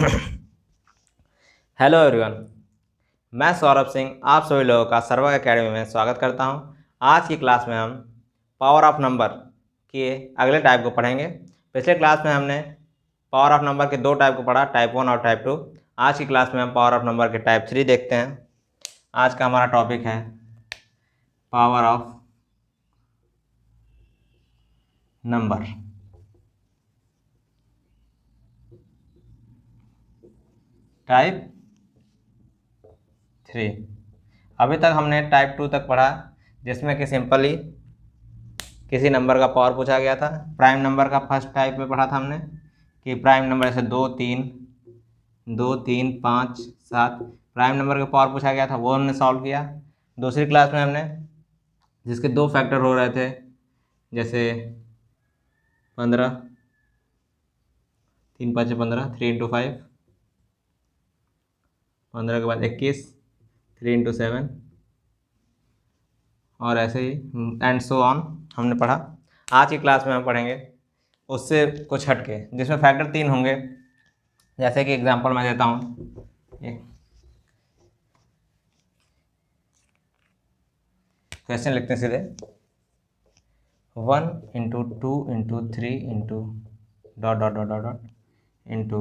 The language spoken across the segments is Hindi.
हेलो एवरीवन, मैं सौरभ सिंह आप सभी लोगों का सर्वग एकेडमी में स्वागत करता हूं। आज की क्लास में हम पावर ऑफ नंबर के अगले टाइप को पढ़ेंगे। पिछले क्लास में हमने पावर ऑफ नंबर के दो टाइप को पढ़ा, टाइप 1 और टाइप 2। आज की क्लास में हम पावर ऑफ नंबर के टाइप 3 देखते हैं। आज का हमारा टॉपिक है पावर ऑफ नंबर। टाइप 3। अभी तक हमने टाइप 2 तक पढ़ा, जिसमें कि सिंपली किसी नंबर का पावर पूछा गया था। प्राइम नंबर का फर्स्ट टाइप में पढ़ा था हमने कि प्राइम नंबर जैसे 2, 3, 5, 7 प्राइम नंबर का पावर पूछा गया था, वो हमने सॉल्व किया। दूसरी क्लास में हमने जिसके दो फैक्टर हो रहे थे, जैसे 15, 3 5 15, 3 × 5, 15 के बाद 21, 3 × 7 और ऐसे ही एंड सो ऑन हमने पढ़ा। आज की क्लास में हम पढ़ेंगे उससे कुछ हटके, जिसमें फैक्टर 3 होंगे। जैसे कि एग्जांपल मैं देता हूँ, क्वेश्चन लिखते हैं सीधे। 1 × 2 × 3 × ... इंटू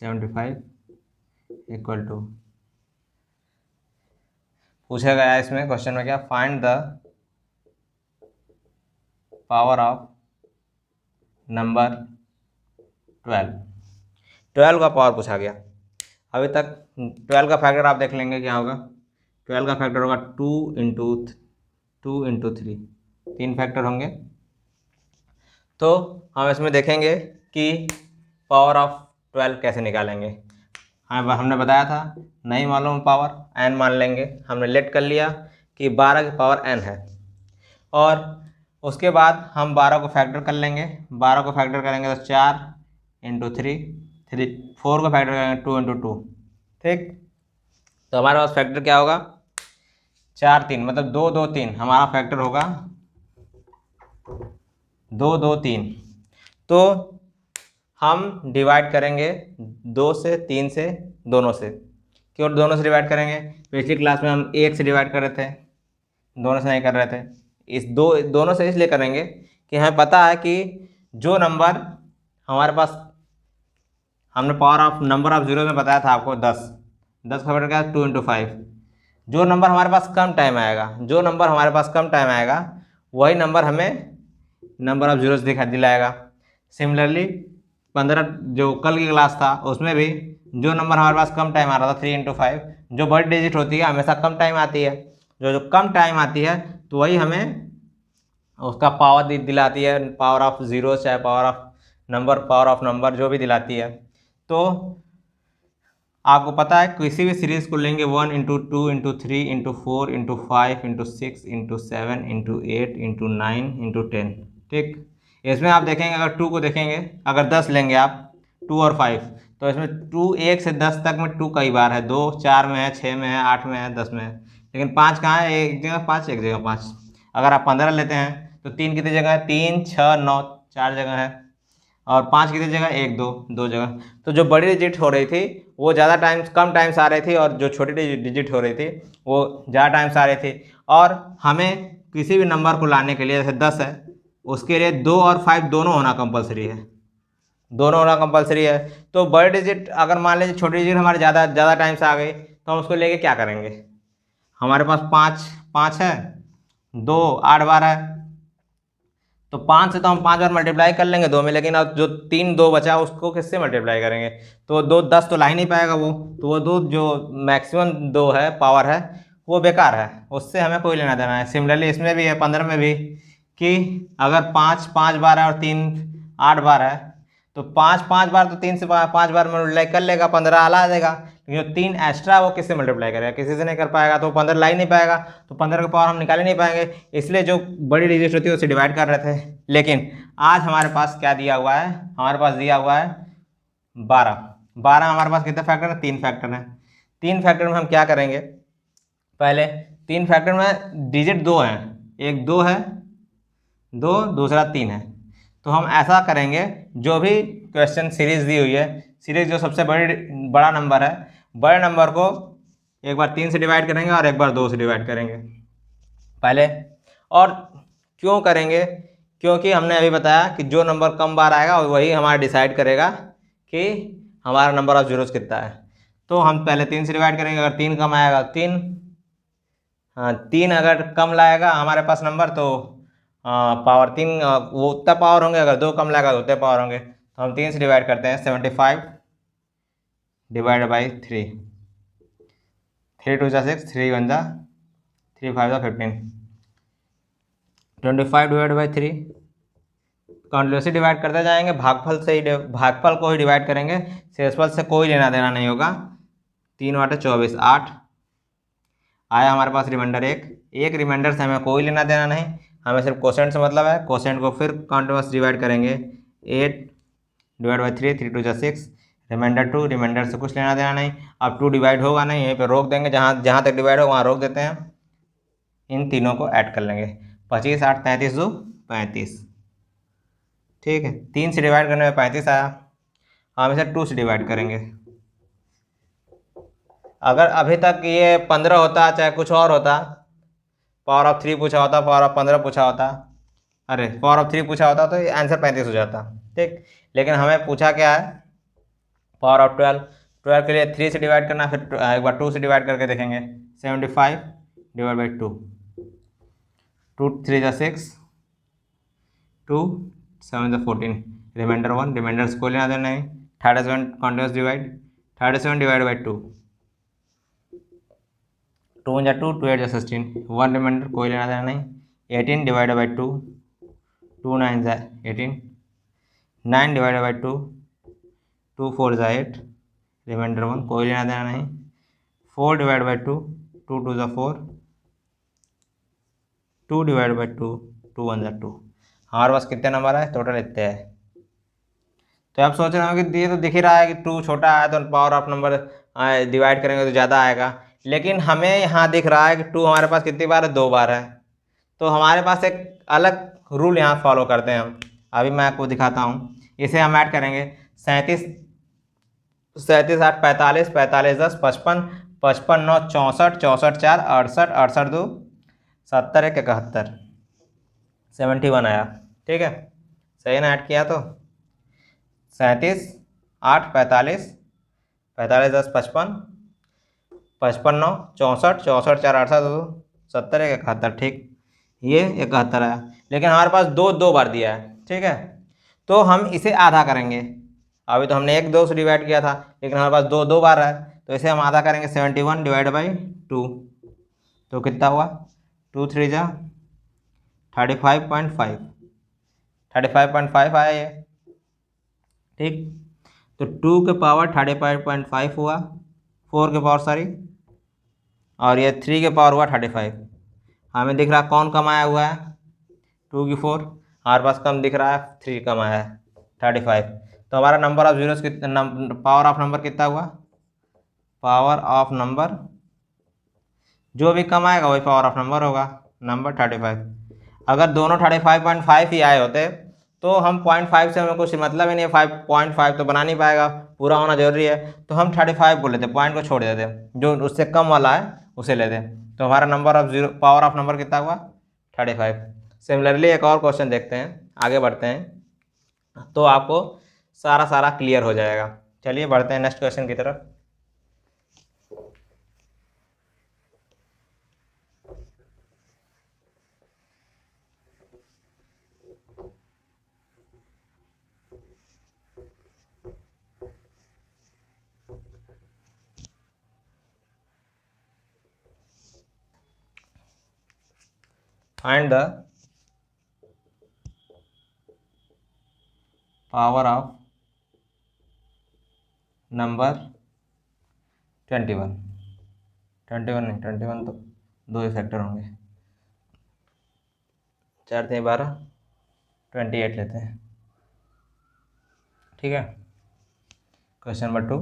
75 इक्वल टू, पूछा गया है इसमें क्वेश्चन में क्या, find the power of number 12 का पावर पूछा गया। अभी तक 12 का फैक्टर आप देख लेंगे क्या होगा। 12 का फैक्टर होगा 2 × 3, 3 फैक्टर होंगे। तो हम इसमें देखेंगे कि पावर ऑफ 12 कैसे निकालेंगे। हमने बताया था नहीं मालूम पावर n मान लेंगे। हमने लेट कर लिया कि 12 की पावर n है, और उसके बाद हम 12 को फैक्टर कर लेंगे। 12 को फैक्टर करेंगे तो 4 × 3, 4 को फैक्टर करेंगे 2 × 2। ठीक, तो हमारे पास फैक्टर क्या होगा, 4 3, मतलब 2 2 3 हमारा फैक्टर होगा 2 2 3। तो हम डिवाइड करेंगे 2 से, 3 से, दोनों से। क्यों दोनों से डिवाइड करेंगे? पिछली क्लास में हम 1 से डिवाइड कर रहे थे, दोनों से नहीं कर रहे थे। इस दोनों से इसलिए करेंगे कि हमें पता है कि जो नंबर हमारे पास, हमने power of number of zero में बताया था आपको 10 का फैक्टर क्या है 2 × 5। जो नंबर हमारे पास कम टाइम आएगा, वही नंबर हमें नंबर ऑफ जीरोस दिलाएगा। सिमिलरली 15 जो कल की क्लास था, उसमें भी जो नंबर हमारे पास कम टाइम आ रहा था 3 × 5, जो बड़ी डिजिट होती है हमेशा कम टाइम आती है। जो कम टाइम आती है तो वही हमें उसका पावर दिलाती है, पावर ऑफ जीरो, चाहे पावर ऑफ नंबर जो भी दिलाती है। तो आपको पता है किसी भी सीरीज को लेंगे 1 × 2 × 3 × 4 × 5 × 6 × 7 × 8 × 9 × 10। ठीक, इसमें आप देखेंगे अगर 2 को देखेंगे, अगर 10 लेंगे आप 2 और 5, तो इसमें 2 1 से 10 तक में 2 कई बार है, 2 4 में है, 6 में है, 8 में है, 10 में है। लेकिन 5 कहाँ है? एक जगह 5, एक जगह 5। अगर आप 15 लेते हैं तो 3 कितनी जगह है? 3 6 9 4 जगह है, और 5 कितनी जगह? 1 2 जगह। तो जो बड़ी डिजिट हो रही थी वो ज़्यादा कम टाइम्स आ रही थी, और जो छोटी डिजिट हो रही थी वो ज़्यादा टाइम्स आ रही थी। और हमें किसी भी नंबर को लाने के लिए, जैसे 10 है, उसके लिए 2 और 5 दोनों होना कंपलसरी है। तो बड़ी डिजिट अगर मान लीजिए छोटी डिजिट हमारे ज़्यादा टाइम्स आ गई, तो हम उसको लेके क्या करेंगे? हमारे पास 5 है, 2 8 12 है, तो 5 से तो हम 5 बार मल्टीप्लाई कर लेंगे 2 में, लेकिन अब जो 3 2 बचा उसको किससे मल्टीप्लाई करेंगे? तो 2 10 तो ला ही नहीं पाएगा वो, तो वो 2 जो मैक्सिमम 2 है पावर है वो बेकार है, उससे हमें कोई लेना देना है। सिमिलरली इसमें भी है 15 में भी, कि अगर 5 बार है और 3 8 बार है, तो 5 बार तो 3 से 5 बार मल्टीप्लाई कर लेगा, 15 ला देगा। जो 3 एक्स्ट्रा वो किससे मल्टीप्लाई करेगा? किसी से नहीं कर पाएगा, तो 15 ला ही नहीं पाएगा, तो 15 का पावर हम निकाल ही नहीं पाएंगे। इसलिए जो बड़ी डिजिट होती है उससे डिवाइड कर रहे थे। लेकिन आज हमारे पास क्या दिया हुआ है? हमारे पास दिया हुआ है 12। हमारे पास कितने फैक्टर है? 3 फैक्टर है। 3 फैक्टर में हम क्या करेंगे? पहले 3 फैक्टर में डिजिट 2 हैं, एक 2 है, 2 दूसरा 3 है। तो हम ऐसा करेंगे, जो भी क्वेश्चन सीरीज दी हुई है सीरीज जो सबसे बड़ा नंबर है, बड़े नंबर को एक बार 3 से डिवाइड करेंगे और एक बार 2 से डिवाइड करेंगे पहले। और क्यों करेंगे? क्योंकि हमने अभी बताया कि जो नंबर कम बार आएगा वही हमारा डिसाइड करेगा कि हमारा नंबर ऑफ जीरोस कितना है। तो हम पहले 3 से डिवाइड करेंगे, अगर 3 कम आएगा 3, हाँ 3 अगर कम लाएगा हमारे पास नंबर तो पावर 3 वो उतना पावर होंगे, अगर 2 कम लाएगा तो उतने पावर होंगे। तो हम 3 से डिवाइड करते हैं, 75 डिवाइड बाई 3, 3 2 जा 6, 3 1 जा 3 5 जा 15, 25 डिवाइड बाई 3, कंटिन्यूसली डिवाइड करते जाएंगे, भागफल से ही भागफल को ही डिवाइड करेंगे, शेषफल से कोई लेना देना नहीं होगा। 3 वाटे 24, 8 आया हमारे पास रिमाइंडर एक रिमाइंडर से हमें कोई लेना देना नहीं, हमें सिर्फ कोसेंट से मतलब है। कोसेंट को फिर कंटिन्यूस डिवाइड करेंगे, 8 डिवाइड बाई 3, 3 2 जा 6, रिमाइंडर 2, रिमाइंडर से कुछ लेना देना नहीं। अब 2 डिवाइड होगा नहीं, यहीं पे रोक देंगे, जहाँ तक डिवाइड होगा वहाँ रोक देते हैं। इन तीनों को ऐड कर लेंगे, 25 8 33 2 35, ठीक है। 3 से डिवाइड करने में 35 आया, हम इसे 2 से डिवाइड करेंगे। अगर अभी तक ये 15 होता चाहे कुछ और होता, पावर ऑफ 3 पूछा होता, पावर ऑफ 15 पूछा होता, अरे पावर ऑफ 3 पूछा होता तो ये आंसर 35 हो जाता, ठीक। लेकिन हमें पूछा क्या है, पावर ऑफ 12। 12 के लिए 3 से डिवाइड करना, फिर एक बार 2 से डिवाइड करके देखेंगे, 75 डिवाइड बाई 2, 2 3 जा 6, 2 7 जा 14, रिमाइंडर 1, रिमाइंडर से कोई लेना देना नहीं। 37 कॉन्टिन्यूस डिवाइड, 37 डिवाइड बाई 2, 2 1 जा 2, 2 8 जा 16, 1 रिमाइंडर कोई लेना देना नहीं। 18 डिवाइड बाई 2, 2 9 जा 18, 9 डिवाइड बाई 2, 2 4 जा 8, रिमाइंडर 1 कोई लेना देना नहीं। 4 डिवाइड बाई 2, 2 2 जा 4, 2 डिवाइड बाई 2, 2 1 जा 2। हमारे पास कितने नंबर है टोटल? इतने हैं। तो आप सोच रहे हो कि ये तो दिख ही रहा है कि 2 छोटा है तो पावर ऑफ नंबर डिवाइड करेंगे तो ज़्यादा आएगा, लेकिन हमें यहाँ दिख रहा है कि 2 हमारे पास कितनी बार है? 2 बार है। तो हमारे पास एक अलग रूल यहाँ फॉलो करते हैं हम, अभी मैं आपको दिखाता हूँ। इसे हम ऐड करेंगे, 37 37 8 45, 45 10 55, 55 9 64, 64 4 68, 68 2 70 1 71, 71 आया, ठीक है। सही ना ऐड किया तो 37 8 45, 45 10 55, 55 9 64, 64 4 68 2 70 1 71, ठीक। ये 71 आया, लेकिन हमारे पास 2 2 बार दिया है, ठीक है। तो हम इसे आधा करेंगे। अभी तो हमने 1 2 से डिवाइड किया था, लेकिन हमारे पास 2 2 बार है, तो इसे हम आधा करेंगे, 71 डिवाइड बाई 2, तो कितना हुआ? 2 3 जा 35.5, 35.5 आया ये, ठीक। तो 2 के पावर 35.5 हुआ, 4 के पावर सॉरी, और ये 3 के पावर हुआ 35। हमें दिख रहा कौन कम आया हुआ है? 2 की 4, हमारे पास कम दिख रहा है, 3 कम आया है 35। तो हमारा नंबर ऑफ जीरोस कितना, पावर ऑफ नंबर कितना हुआ? पावर ऑफ नंबर जो भी कम आएगा वही पावर ऑफ नंबर होगा, नंबर 35। अगर दोनों 35.5 ही आए होते तो हम 0.5 से हमें कुछ मतलब ही नहीं है, 5.5 तो बना नहीं पाएगा, पूरा होना जरूरी है। तो हम 35 को लेते, पॉइंट को छोड़ देते, जो उससे कम वाला है उसे लेते। तो हमारा number of zero, power of number कितना हुआ? 35। सिमिलरली एक और क्वेश्चन देखते हैं, आगे बढ़ते हैं, तो आपको सारा क्लियर हो जाएगा। चलिए बढ़ते हैं नेक्स्ट क्वेश्चन की तरफ। Find the power of number 21, 21 नहीं, 21 तो 2 ही फैक्टर होंगे, 4 3 12, 28 लेते हैं, ठीक है। क्वेश्चन नंबर 2,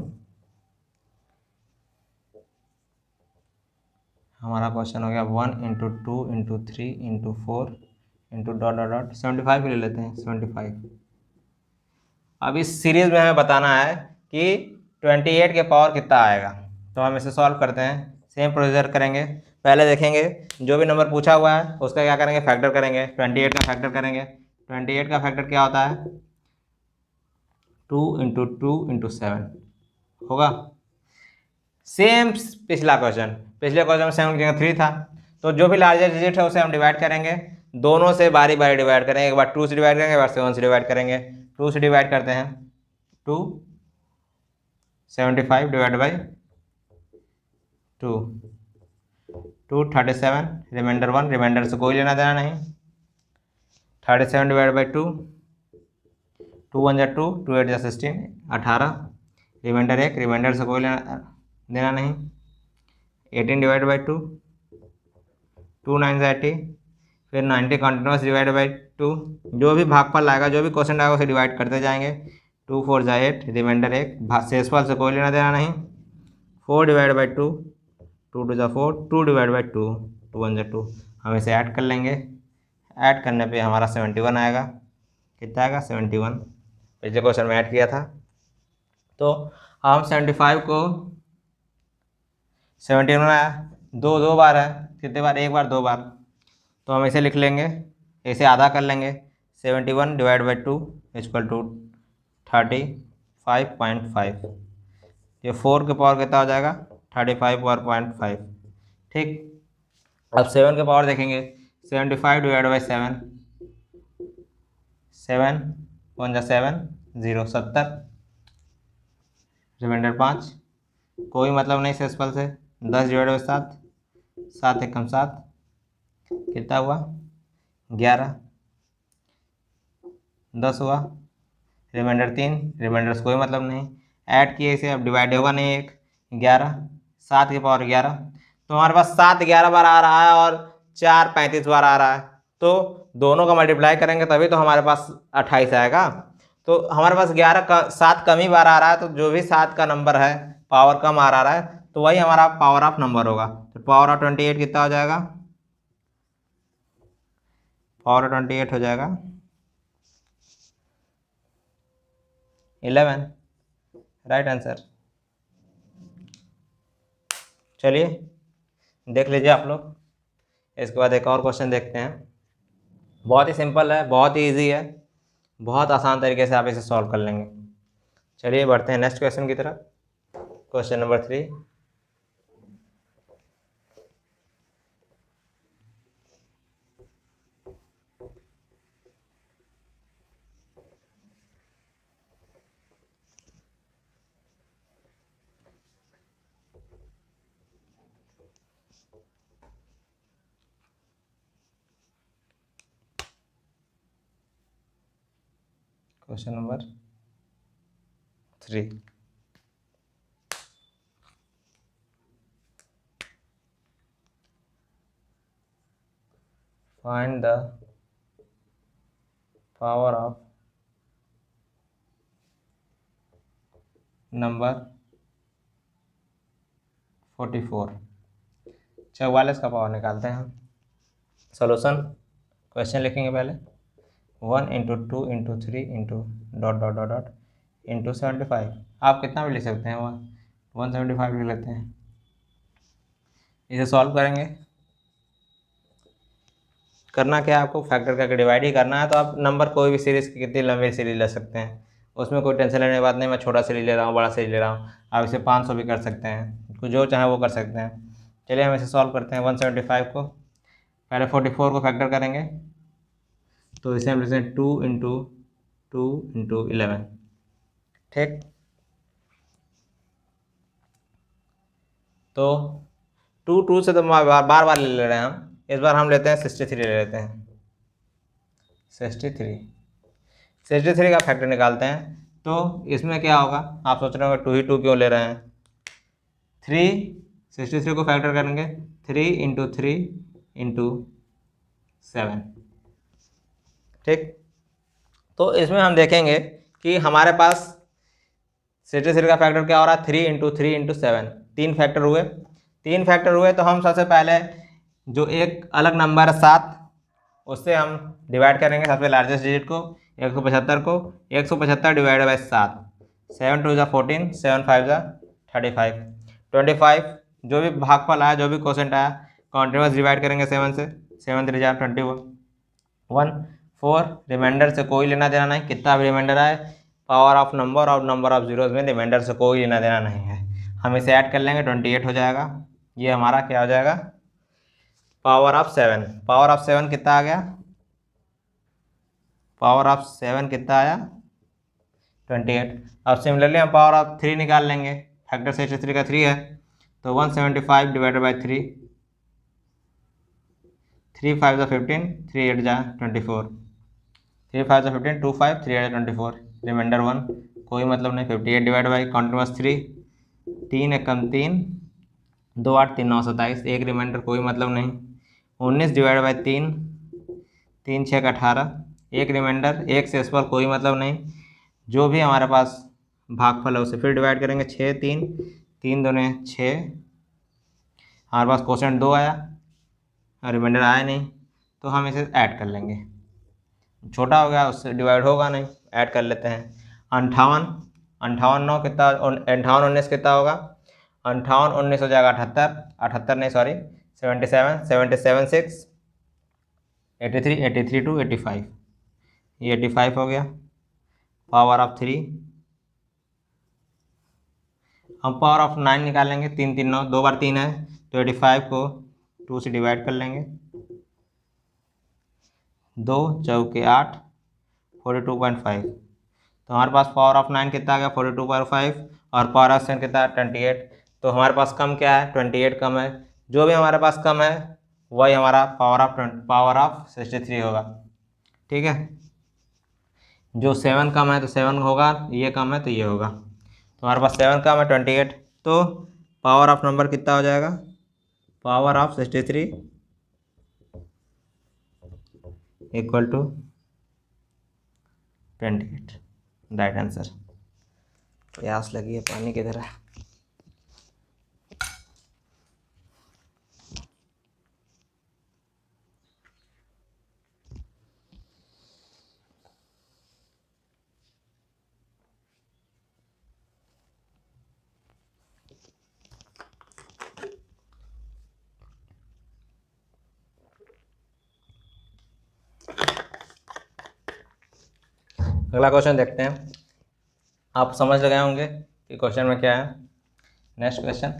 हमारा क्वेश्चन हो गया 1 × 2 × 3 × 4 × डॉट डॉट डॉट 75 ले लेते हैं, 75। अब इस सीरीज में हमें बताना है कि 28 के पावर कितना आएगा। तो हम इसे सॉल्व करते हैं, सेम प्रोसीजर करेंगे। पहले देखेंगे जो भी नंबर पूछा हुआ है उसका क्या करेंगे, फैक्टर करेंगे। 28 का फैक्टर करेंगे। 28 का फैक्टर क्या होता है, 2 × 2 × 7 होगा। सेम पिछले क्वेश्चन में 7 की जगह 3 था, तो जो भी लार्जेस्ट डिजिट है उसे हम डिवाइड करेंगे, दोनों से बारी बारी डिवाइड करेंगे। एक बार 2 से डिवाइड करेंगे, एक बार 7 से डिवाइड करेंगे। 2 से डिवाइड करते हैं, 2 75 डिवाइड बाई 2 2 37, रिमाइंडर 1, रिमाइंडर से कोई लेना देना नहीं। 37 डिवाइड बाई 2, 2 1 जा 2, 2 8 जा 16, 18, रिमाइंडर 1, रिमाइंडर से कोई लेना देना नहीं। 18 डिवाइड बाई 2, 2 9 जा 80, फिर 90 कंटिन्यूस डिवाइड बाई 2। जो भी भागफल आएगा, जो भी क्वेश्चन आएगा उसे डिवाइड करते जाएंगे। 2 4 जा 8, रिमाइंडर 1, शेषफल से कोई लेना देना नहीं। 4 डिवाइड बाई 2, 2 2 जा 4, 2 डिवाइड बाई 2, 2 1 जा 2। हम इसे ऐड कर लेंगे। ऐड करने पे हमारा 71 आएगा। कितना आएगा, 71। पिछले क्वेश्चन में ऐड किया था। तो हम 75 को 71 आया, दो बार है, कितने बार, एक बार, 2 बार। तो हम इसे लिख लेंगे, इसे आधा कर लेंगे। 71 डिवाइड बाई 2 इक्वल टू 35.5। ये 4 के पावर कितना हो जाएगा, 35.5। ठीक, अब 7 के पावर देखेंगे। 75 डिवाइड बाई 7, 7 1 जा 7, 0 70, रिमाइंडर 5, कोई मतलब नहीं शेषफल से। 10 डिवाइड बाई 7, 7 1 7, कितना हुआ, 11, 10 हुआ, रिमाइंडर 3, रिमाइंडर से कोई मतलब नहीं। ऐड किए इसे, अब डिवाइड होगा नहीं, 1 11, 7 के पावर 11। तो हमारे पास 7 11 बार आ रहा है और 4 35 बार आ रहा है। तो दोनों का मल्टीप्लाई करेंगे तभी तो हमारे पास 28 आएगा। तो हमारे पास 7 कम ही बार आ रहा है, तो जो भी 7 का नंबर है पावर कम आ रहा है, तो वही हमारा पावर ऑफ नंबर होगा। तो पावर ऑफ 28 कितना हो जाएगा, पावर ऑफ 28 हो जाएगा 11, राइट आंसर। चलिए देख लीजिए आप लोग। इसके बाद एक और क्वेश्चन देखते हैं। बहुत ही सिंपल है, बहुत ही इजी है, बहुत आसान तरीके से आप इसे सॉल्व कर लेंगे। चलिए बढ़ते हैं नेक्स्ट क्वेश्चन की तरफ। Question number 3। Question number 3। Find the power of number 44। 44 का पावर निकालते हैं हम। सॉल्यूशन, क्वेश्चन लिखेंगे पहले। 1 × 2 × 3 × ... 75। आप कितना भी लिख सकते हैं, 175 लिख लेते हैं। इसे सॉल्व करेंगे। करना क्या है आपको, फैक्टर करके डिवाइड ही करना है। तो आप नंबर कोई भी सीरीज़ की कितनी लंबी सीरीज ले सकते हैं, उसमें कोई टेंशन लेने की बात नहीं। मैं छोटा सीरीज ले रहा हूँ, बड़ा सीरीज ले रहा हूँ, आप इसे 500 भी कर सकते हैं, कुछ जो चाहे वो कर सकते हैं। चलिए हम इसे सॉल्व करते हैं। 175 को पहले 44 को फैक्टर करेंगे, तो इसे हम लिखते हैं 2 × 2 × 11। ठीक, तो 2 से तो बार बार ले रहे हैं हम। इस बार हम लेते हैं 63 ले लेते हैं। 63 का फैक्टर निकालते हैं। तो इसमें क्या होगा, आप सोच रहे होंगे 2 ही 2 क्यों ले रहे हैं। 63 को फैक्टर करेंगे, 3 × 3 × 7। ठीक, तो इसमें हम देखेंगे कि हमारे पास 63 का फैक्टर क्या हो रहा है, 3 × 3 × 7। 3 फैक्टर हुए। 3 फैक्टर हुए तो हम सबसे पहले जो एक अलग नंबर है 7, उससे हम डिवाइड करेंगे सबसे लार्जेस्ट डिजिट को, 175 को। 175 डिवाइड बाई 7, 7 2 14, 7 5 35, 25 जो भी भागफल आया, जो भी क्वोशेंट आया, कॉन्टिन्यूस डिवाइड करेंगे 7 से, 7 3 21, 4 रिमाइंडर से कोई लेना देना नहीं, कितना भी रिमाइंडर आए, पावर ऑफ नंबर और नंबर ऑफ जीरोज में रिमाइंडर से कोई लेना देना नहीं है। हम इसे ऐड कर लेंगे, 28 हो जाएगा। ये हमारा क्या हो जाएगा, पावर ऑफ 7। पावर ऑफ 7 कितना आ गया, पावर ऑफ 7 कितना आया, 28। अब सिमिलरली हम पावर ऑफ 3 निकाल लेंगे, फैक्टर 63 का 3 है, तो 175 डिवाइडेड बाई 3, 3 5 15, 3 8 24, 3 5 15, 2 5, 3 8 24, रिमाइंडर 1 कोई मतलब नहीं, 58 डिवाइड बाई कॉन्टिन्यूस 3, 3 एकम 3, 2 8 3 9 27, एक रिमाइंडर कोई मतलब नहीं, 19 डिवाइड बाई 3, 3 6 18, एक रिमाइंडर, एक शेषफल कोई मतलब नहीं, जो भी हमारे पास भागफल है उसे फिर डिवाइड करेंगे, 6 3 3 2 6, हमारे पास क्वोशेंट 2 आया और रिमाइंडर आया नहीं, तो हम इसे ऐड कर लेंगे, छोटा हो गया उससे डिवाइड होगा नहीं, ऐड कर लेते हैं। 58 58 9 कितना, 58 19 कितना होगा, 58 19 हो जाएगा 78, 78 नहीं सॉरी 77, 77 6, 83, 83 2 85, ये 85 हो गया। पावर ऑफ 3, हम पावर ऑफ 9 निकालेंगे, 3 3 9, 2 बार 3 है, तो 85 को 2 से डिवाइड कर लेंगे, 2 चौके 8, 42.5, तो हमारे पास पावर ऑफ 9 कितना आ गया, 42.5, और पावर ऑफ 7 कितना है, 28। तो हमारे पास कम क्या है, 28 कम है, जो भी हमारे पास कम है वही हमारा पावर ऑफ 63 होगा, ठीक है। जो 7 कम है तो 7 होगा, ये कम है तो ये होगा, तो हमारे पास 7 कम है 28, तो पावर ऑफ नंबर कितना हो जाएगा, power of 63 equal to 28, right answer. प्यास लगी है, पानी किधर है। अगला क्वेश्चन देखते हैं, आप समझ गए होंगे कि क्वेश्चन में क्या है। नेक्स्ट क्वेश्चन,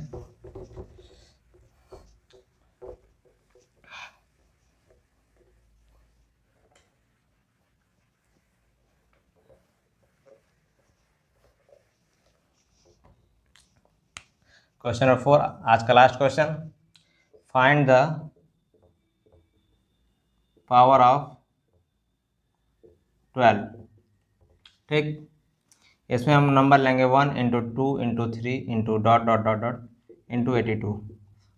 क्वेश्चन नंबर 4, आज का last question, find the power of 12, ठीक। इसमें हम नंबर लेंगे 1 × 2 × 3 × dot dot dot dot into 82।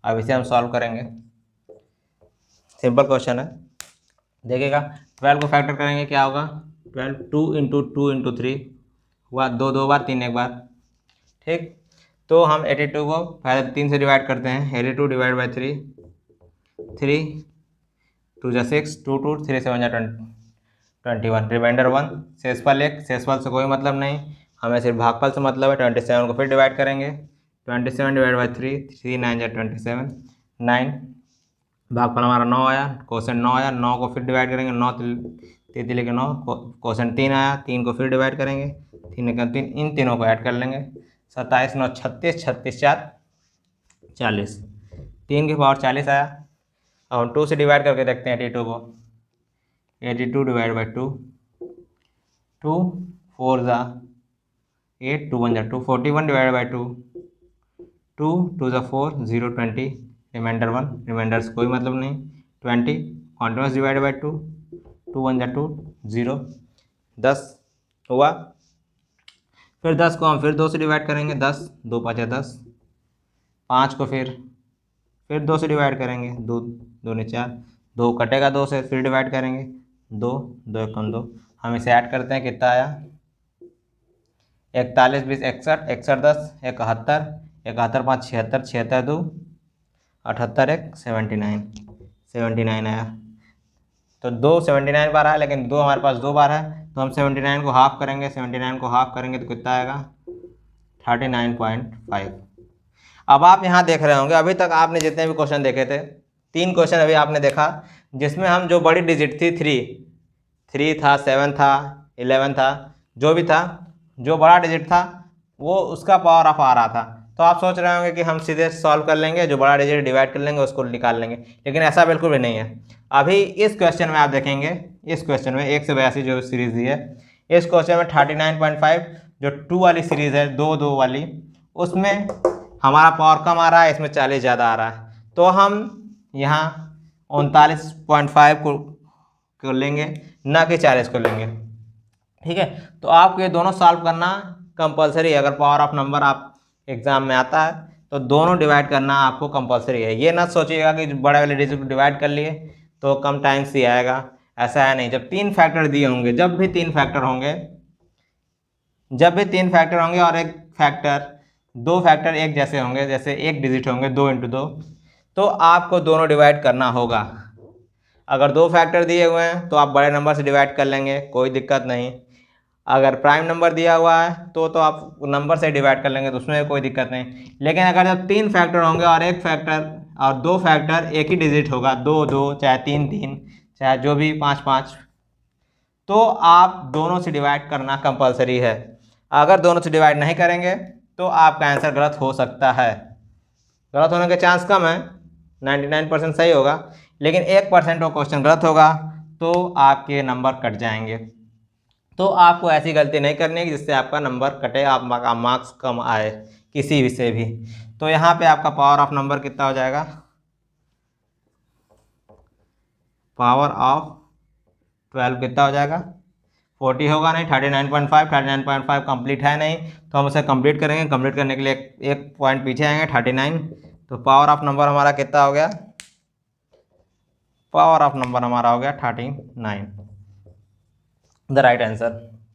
अब इसे हम सॉल्व करेंगे, सिंपल क्वेश्चन है, देखिएगा 12 को फैक्टर करेंगे क्या होगा, 12 2 × 2 × 3 हुआ, 2 2 बार 3 1 बार, ठीक। तो हम 82 को पहले 3 से डिवाइड करते हैं, 82 डिवाइड बाई 3, 3 2 जा 6, 2 2 3 7 जा 21, रिमाइंडर 1, शेषफल 1, शेषफल से कोई मतलब नहीं, हमें सिर्फ भागफल से मतलब है। 27 को फिर डिवाइड करेंगे, 27 डिवाइड बाई 3, 3 9 जा 27, 9, भागफल हमारा 9 आया, क्वोशेंट 9 आया, 9 को फिर डिवाइड करेंगे, 9 3 लेके 9, क्वोशेंट 3 आया, 3 को फिर डिवाइड करेंगे, 3 1 3, इन तीनों को ऐड कर लेंगे, 27 9 36, 36 4 40, 3 की पावर 40 आया। अब हम 2 से डिवाइड करके देखते हैं 82 को, 82 डिवाइड बाई 2, 2 4 जा 8, 2 1 जा 2, 41 डिवाइड बाई 2, 2 2 जा 4, 0 20, रिमाइंडर 1, रिमाइंडर से कोई मतलब नहीं, 20, कॉन्टिन्यूस डिवाइड बाई 2, 2 1 जा 2, 0, 10 हुआ। फिर 10 को हम फिर 2 से डिवाइड करेंगे, 10 2 5 10, 5 को फिर 2 से डिवाइड करेंगे, 2 2 ने 4, 2 कटेगा 2 से, फिर डिवाइड करेंगे, 2 2 1 2, हम इसे ऐड करते हैं, कितना आया, 41 20 61, 61 10 71, 71 5 76, 76 2 78, 1 79, 79 आया। तो 2 79 बार आया, लेकिन 2 हमारे पास 2 बार है, तो हम 79 को हाफ करेंगे, 79 को हाफ करेंगे तो कितना आएगा, 39.5। अब आप यहाँ देख रहे होंगे, अभी तक आपने जितने भी क्वेश्चन देखे थे, 3 क्वेश्चन अभी आपने देखा जिसमें हम जो बड़ी डिजिट थी 3 था, 7 था, 11 था, जो भी था, जो बड़ा डिजिट था वो उसका पावर ऑफ आ रहा था। तो आप सोच रहे होंगे कि हम सीधे सॉल्व कर लेंगे, जो बड़ा डिजिट डिवाइड कर लेंगे उसको निकाल लेंगे, लेकिन ऐसा बिल्कुल भी नहीं है। अभी इस क्वेश्चन में आप देखेंगे, इस क्वेश्चन में 1 से 82 जो सीरीज़ दी है, इस क्वेश्चन में 39.5 जो 2 वाली सीरीज़ है, 2 वाली, उसमें हमारा पावर कम आ रहा है, इसमें 40 ज़्यादा आ रहा है। तो हम यहाँ 39.5 को लेंगे, ना कि 40 को लेंगे। ठीक है, तो आपको ये दोनों सॉल्व करना कंपलसरी है। अगर पावर ऑफ नंबर आप एग्जाम में आता है तो दोनों डिवाइड करना आपको कंपलसरी है। ये ना सोचिएगा कि बड़े वाले डिजिट को डिवाइड कर लिए तो कम टाइम से आएगा, ऐसा है नहीं। जब 3 फैक्टर दिए होंगे, जब भी 3 फैक्टर होंगे और एक फैक्टर, 2 फैक्टर एक जैसे होंगे, जैसे एक डिजिट होंगे 2 × 2, तो आपको दोनों डिवाइड करना होगा। अगर 2 फैक्टर दिए हुए हैं तो आप बड़े नंबर से डिवाइड कर लेंगे, कोई दिक्कत नहीं। अगर प्राइम नंबर दिया हुआ है तो आप नंबर से डिवाइड कर लेंगे, तो उसमें कोई दिक्कत नहीं। लेकिन अगर जब 3 फैक्टर होंगे और एक फैक्टर और 2 फैक्टर एक ही डिजिट होगा, 2 2 चाहे 3 3 चाहे जो भी 5 5, तो आप दोनों से डिवाइड करना कंपलसरी है। अगर दोनों से डिवाइड नहीं करेंगे तो आपका आंसर गलत हो सकता है। गलत होने के चांस कम है, 99% सही होगा, लेकिन 1% वो क्वेश्चन गलत होगा तो आपके नंबर कट जाएंगे। तो आपको ऐसी गलती नहीं करनी है जिससे आपका नंबर कटे, आपका मार्क्स कम आए किसी भी से भी। तो यहाँ पे आपका पावर ऑफ नंबर कितना हो जाएगा, पावर ऑफ 12 कितना हो जाएगा, 40 होगा नहीं, 39.5 कंप्लीट है नहीं, तो हम उसे कंप्लीट करेंगे। कंप्लीट करने के लिए एक पॉइंट पीछे आएंगे, 39। तो पावर ऑफ नंबर हमारा कितना हो गया, पावर ऑफ नंबर हमारा हो गया 39, द राइट आंसर।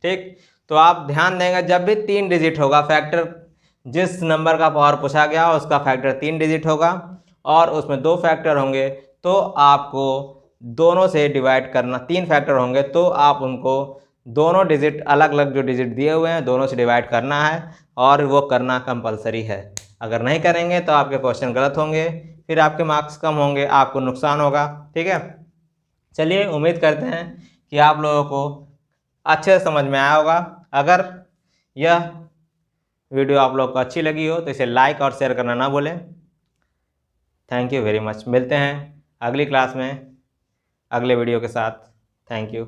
ठीक, तो आप ध्यान देंगे जब भी 3 डिजिट होगा, फैक्टर जिस नंबर का पावर पूछा गया उसका फैक्टर 3 डिजिट होगा और उसमें 2 फैक्टर होंगे, तो आपको दोनों से डिवाइड करना। 3 फैक्टर होंगे तो आप उनको दोनों डिजिट, अलग अलग जो डिजिट दिए हुए हैं दोनों से डिवाइड करना है, और वो करना कंपलसरी है। अगर नहीं करेंगे तो आपके क्वेश्चन गलत होंगे, फिर आपके मार्क्स कम होंगे, आपको नुकसान होगा। ठीक है, चलिए उम्मीद करते हैं कि आप लोगों को अच्छे से समझ में आया होगा। अगर यह वीडियो आप लोग को अच्छी लगी हो तो इसे लाइक और शेयर करना ना भूलें। Thank you very much. मिलते हैं अगली क्लास में अगले वीडियो के साथ। Thank you.